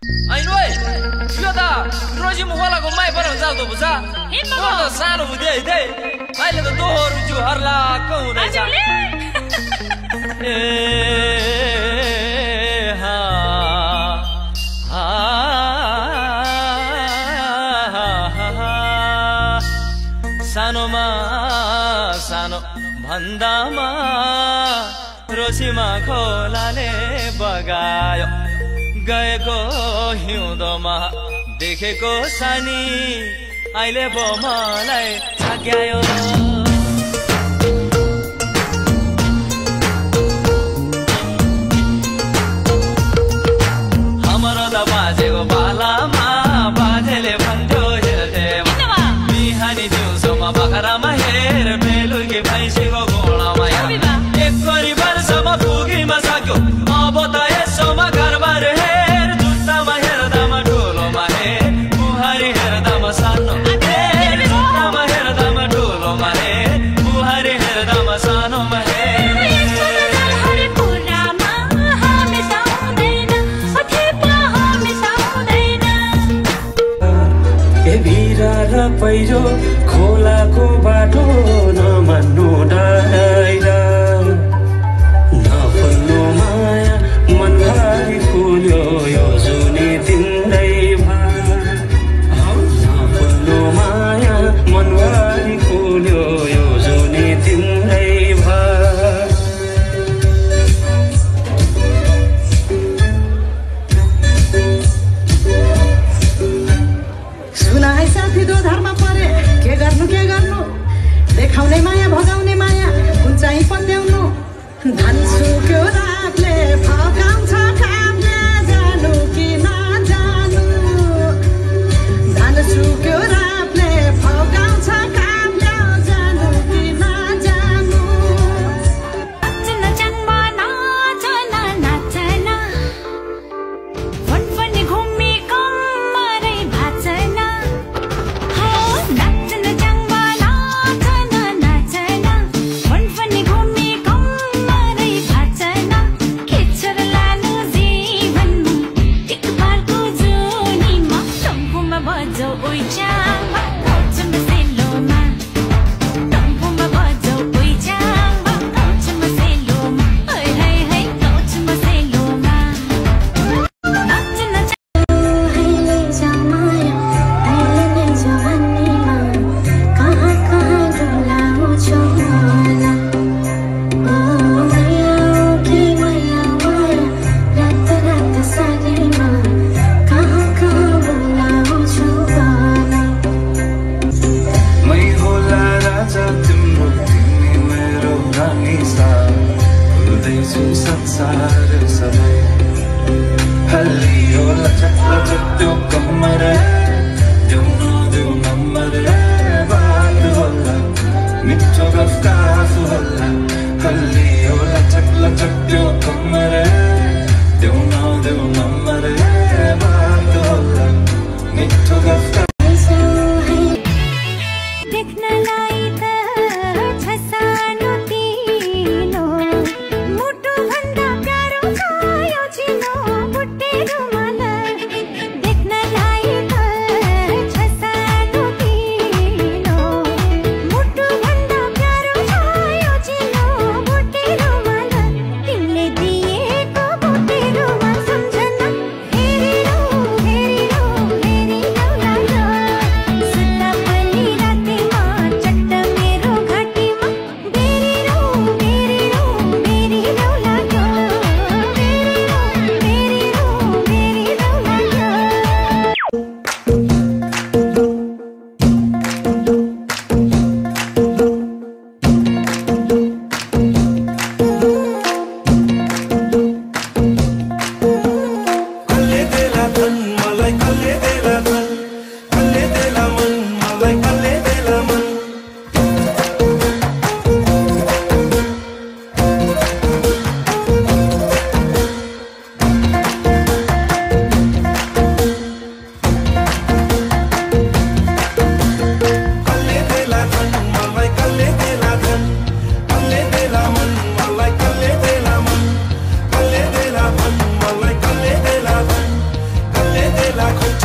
होइन ओइ यो त रोजी मुखलाको माइ पर जाऊ त बुझा म त सानो हुँदै है अहिले त दोहोरो जु हर्लाक्क हुँदैछ ए हा हा सानोमा सानो भन्दामा रोसीमा खोलाले बगायो गएको हिउँदोमा देखेको सानी अहिले पो मलाई थाक्यायो हाम्रो त बाजेको पालामा बाजेले भन्थ्यो हेर्थे बिहानी दिउँसोमा बखरामा हेर बेलुकी भैँसीको घोडामा एक परिवारसम्म पुगिमा सक्यो अब त यसोमा घरबार हेर जुत्तामा हेर्दामा ठुलोमा हेर बुहारी हेर्दामा सानो हेर जुत्तामा हेर्दामा ठुलोमा हेर बुहारी हेर्दामा सानोमा पहिरो खोलाको बाटो नमान्नु डाइर नफुल्नु माया मनभरि फुल्यो यो जुनी तिम्रै नफुल्नु माया मनभरि फुल्यो यो जुनी तिम्रै सुना है साथी दो धर्म परे के गर्नु देखाउने माया भगाउने माया बेला खोज्छ